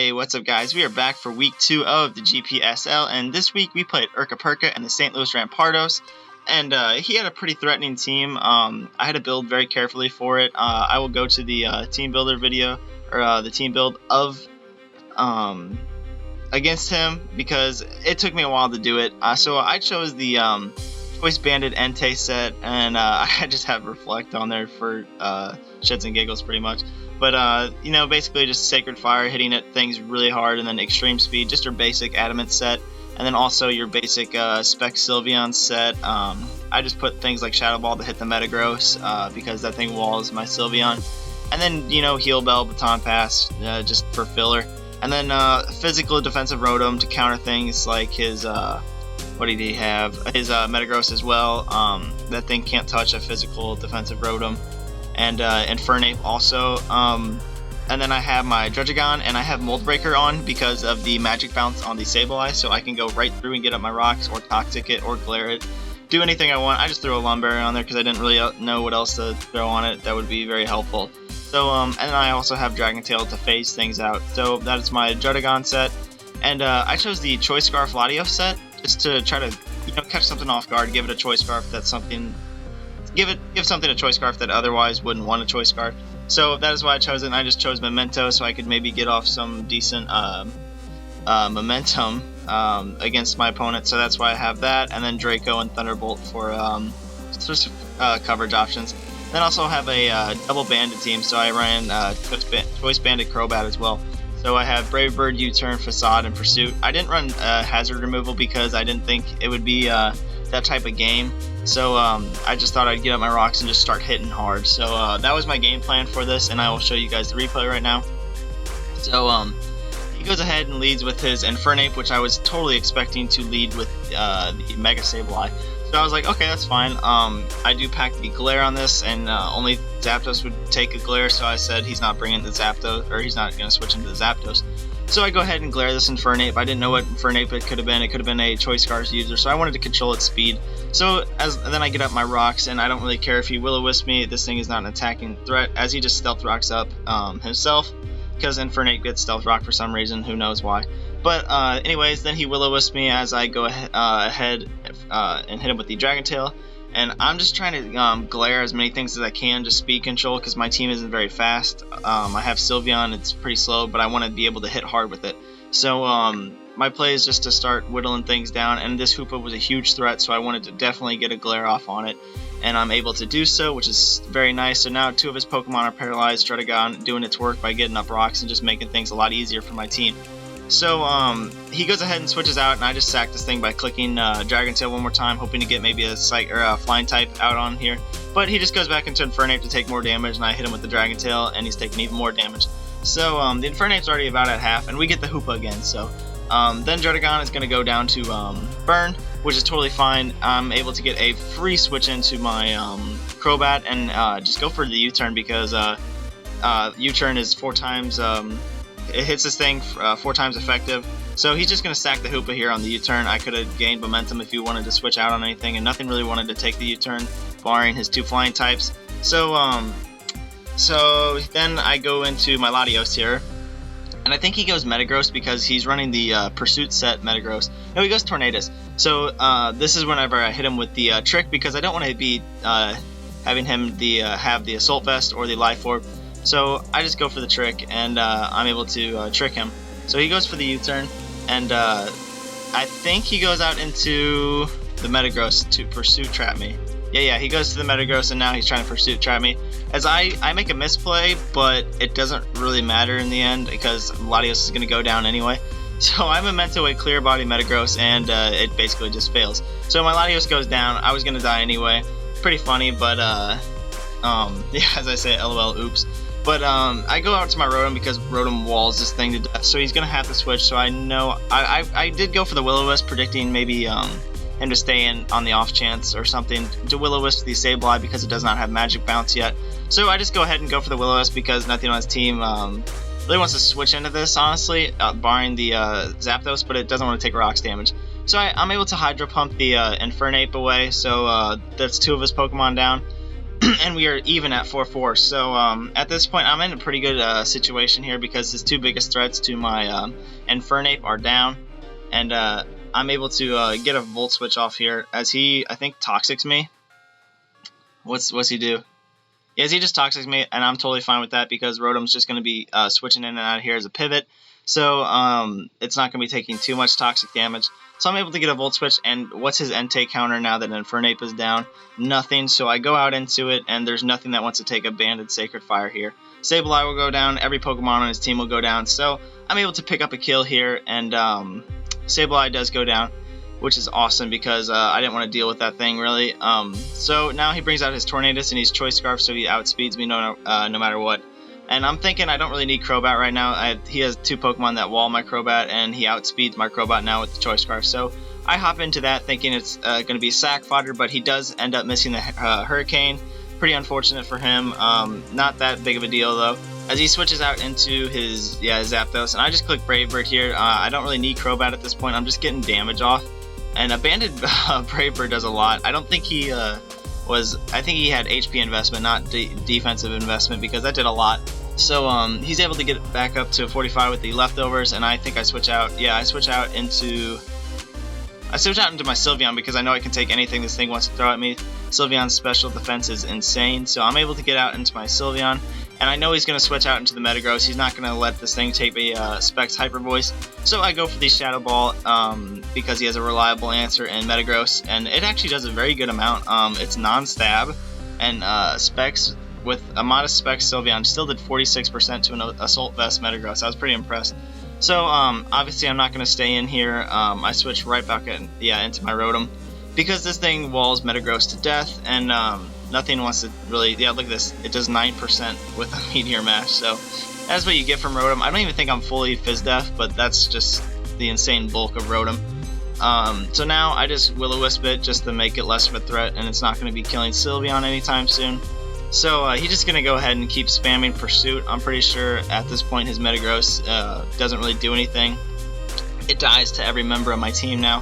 Hey, what's up guys? We are back for week 2 of the GPSL, and this week we played ErcaPerca and the St. Louis Rampardos, and he had a pretty threatening team. I had to build very carefully for it. I will go to the team builder video, or the team build of against him, because it took me a while to do it. So I chose the Choice Banded Entei set, and I just have Reflect on there for shits and giggles pretty much. But, you know, basically just Sacred Fire, hitting at things really hard, and then Extreme Speed, just your basic Adamant set, and then also your basic Spec Sylveon set. I just put things like Shadow Ball to hit the Metagross, because that thing walls my Sylveon. And then, you know, Heal Bell, Baton Pass, just for filler. And then Physical Defensive Rotom to counter things like his, what did he have? His Metagross as well. That thing can't touch a Physical Defensive Rotom. And Infernape also, and then I have my Druddigon, and I have Mold Breaker on because of the Magic Bounce on the Sableye, so I can go right through and get up my rocks, or Toxic it, or Glare it, do anything I want. I just threw a Lumberry on there because I didn't really know what else to throw on it that would be very helpful. So, and then I also have Dragon Tail to phase things out. So that is my Druddigon set, and I chose the Choice Scarf Latios set just to try to, you know, catch something off guard, give it a Choice Scarf that's something. Give something a Choice Scarf that otherwise wouldn't want a Choice Scarf. So that is why I chose it, and I just chose Memento so I could maybe get off some decent momentum against my opponent. So that's why I have that, and then Draco and Thunderbolt for coverage options. Then also have a double banded team, so I ran Choice Banded Crobat as well. So I have Brave Bird, U-Turn, Facade, and Pursuit. I didn't run Hazard Removal because I didn't think it would be that type of game. So I just thought I'd get up my rocks and just start hitting hard. So that was my game plan for this, and I will show you guys the replay right now. So he goes ahead and leads with his Infernape, which I was totally expecting to lead with the Mega Sableye. So I was like, okay, that's fine. I do pack the Glare on this, and only Zapdos would take a Glare, so I said he's not bringing the Zapdos, or he's not going to switch into the Zapdos. So I go ahead and Glare this Infernape. I didn't know what Infernape it could have been. It could have been a Choice Scarf user, so I wanted to control its speed. So then I get up my rocks, and I don't really care if he Will-O-Wisp me. This thing is not an attacking threat, as he just Stealth Rocks up himself, because Infernape gets Stealth Rock for some reason, who knows why. But anyways, then he Will-O-Wisp me as I go ahead and hit him with the Dragon Tail. And I'm just trying to glare as many things as I can, just speed control, because my team isn't very fast. I have Sylveon, it's pretty slow, but I want to be able to hit hard with it. So my play is just to start whittling things down, and this Hoopa was a huge threat, so I wanted to definitely get a glare off on it. And I'm able to do so, which is very nice. So now 2 of his Pokemon are paralyzed, Druddigon doing its work by getting up rocks and just making things a lot easier for my team. So he goes ahead and switches out, and I just sack this thing by clicking Dragon Tail one more time, hoping to get maybe a Psych or a Flying type out on here. But he just goes back into Infernape to take more damage, and I hit him with the Dragon Tail, and he's taking even more damage. So the Infernape's already about at half, and we get the Hoopa again. So then Druddigon is going to go down to Burn, which is totally fine. I'm able to get a free switch into my Crobat and just go for the U-Turn, because U-Turn is 4 times... it hits this thing 4 times effective, so he's just going to stack the Hoopa here on the U-Turn. I could have gained momentum if you wanted to switch out on anything, and nothing really wanted to take the U-Turn, barring his 2 flying types. So then I go into my Latios here, and I think he goes Metagross because he's running the Pursuit set Metagross. No, he goes Tornadus. So this is whenever I hit him with the Trick, because I don't want to be having him have the Assault Vest or the Life Orb. So I just go for the Trick, and I'm able to trick him. So he goes for the U-Turn, and I think he goes out into the Metagross to Pursuit Trap me. Yeah, he goes to the Metagross, and now he's trying to Pursuit Trap me. As I make a misplay, but it doesn't really matter in the end, because Latios is going to go down anyway. So I Memento a Clear Body Metagross, and it basically just fails. So my Latios goes down. I was going to die anyway. Pretty funny, but yeah, as I say, LOL, oops. But I go out to my Rotom because Rotom walls this thing to death, so he's going to have to switch. So I know I did go for the Will-O-Wisp, predicting maybe him to stay in on the off chance or something to Will-O-Wisp the Sableye because it does not have Magic Bounce yet. So I just go ahead and go for the Will-O-Wisp because nothing on his team really wants to switch into this, honestly, barring the Zapdos, but it doesn't want to take rocks damage. So I'm able to Hydro Pump the Infernape away, so that's 2 of his Pokemon down. and we are even at 4-4. So at this point, I'm in a pretty good situation here because his two biggest threats to my Infernape are down, and I'm able to get a Volt Switch off here as he, I think, Toxics me. What's he do? Yes, he just Toxics me, and I'm totally fine with that because Rotom's just going to be switching in and out of here as a pivot. So it's not going to be taking too much toxic damage. So I'm able to get a Volt Switch, and what's his Entei counter now that Infernape is down? Nothing, so I go out into it, and there's nothing that wants to take a Banded Sacred Fire here. Sableye will go down, every Pokemon on his team will go down, so I'm able to pick up a kill here, and Sableye does go down, which is awesome because I didn't want to deal with that thing really. So now he brings out his Tornadus and he's Choice Scarf, so he outspeeds me no matter what. And I'm thinking I don't really need Crobat right now. He has two Pokemon that wall my Crobat, and he outspeeds my Crobat now with the Choice Scarf. So I hop into that thinking it's going to be sack fodder, but he does end up missing the Hurricane. Pretty unfortunate for him. Not that big of a deal though, as he switches out into his Zapdos, and I just click Brave Bird here. I don't really need Crobat at this point. I'm just getting damage off. And a Banded Brave Bird does a lot. I don't think he I think he had HP investment, not defensive investment, because that did a lot. So he's able to get back up to 45 with the leftovers, and I think I switch out. Yeah, I switch out into my Sylveon because I know I can take anything this thing wants to throw at me. Sylveon's special defense is insane, so I'm able to get out into my Sylveon. And I know he's going to switch out into the Metagross. He's not going to let this thing take a Specs Hyper Voice. So I go for the Shadow Ball because he has a reliable answer in Metagross. And it actually does a very good amount. It's non-stab. And Specs, with a modest Specs Sylveon, still did 46% to an Assault Vest Metagross. I was pretty impressed. So obviously I'm not going to stay in here. I switch right back into my Rotom, because this thing walls Metagross to death, and nothing wants to really, look at this, it does 9% with a Meteor Mash, so that's what you get from Rotom. I don't even think I'm fully Fizz-Def, but that's just the insane bulk of Rotom. So now I just Will-O-Wisp it just to make it less of a threat, and it's not going to be killing Sylveon anytime soon. So he's just going to go ahead and keep spamming Pursuit. I'm pretty sure at this point his Metagross doesn't really do anything. It dies to every member of my team now.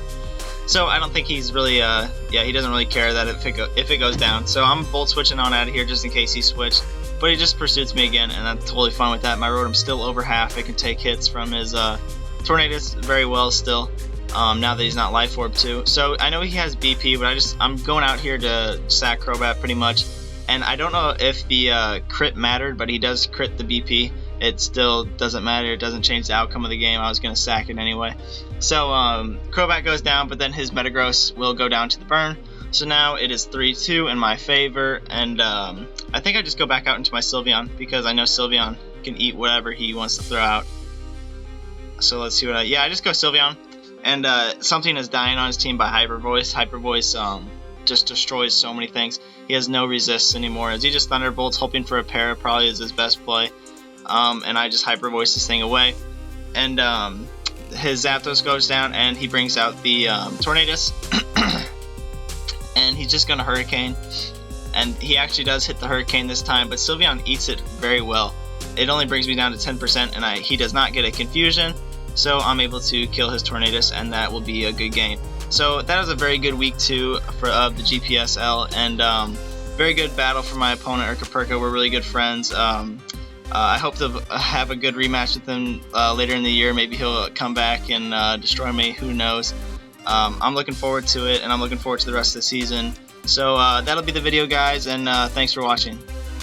So I don't think he's really, he doesn't really care that if it goes down. So I'm Volt Switching on out of here just in case he switched. But he just pursues me again, and I'm totally fine with that. My Rotom's still over half. It can take hits from his Tornadus very well still, now that he's not Life Orb too. So I know he has BP, but I'm going out here to sack Crobat pretty much. And I don't know if the crit mattered, but he does crit the BP. It still doesn't matter. It doesn't change the outcome of the game. I was going to sack it anyway. So Crobat goes down, but then his Metagross will go down to the burn. So now it is 3-2 in my favor. And I think I just go back out into my Sylveon, because I know Sylveon can eat whatever he wants to throw out. So let's see what I just go Sylveon. And something is dying on his team by Hyper Voice. Hyper Voice just destroys so many things. He has no resists anymore, as he just Thunderbolts, hoping for a para probably is his best play. And I just Hyper Voice this thing away. And his Zapdos goes down, and he brings out the Tornadus. And he's just going to Hurricane. And he actually does hit the Hurricane this time, but Sylveon eats it very well. It only brings me down to 10%, and he does not get a Confusion. So I'm able to kill his Tornadus, and that will be a good game. So that was a very good week 2 of the GPSL, and very good battle for my opponent, ErcaPerca. We're really good friends. I hope to have a good rematch with him later in the year. Maybe he'll come back and destroy me. Who knows? I'm looking forward to it, and I'm looking forward to the rest of the season. So that'll be the video, guys, and thanks for watching.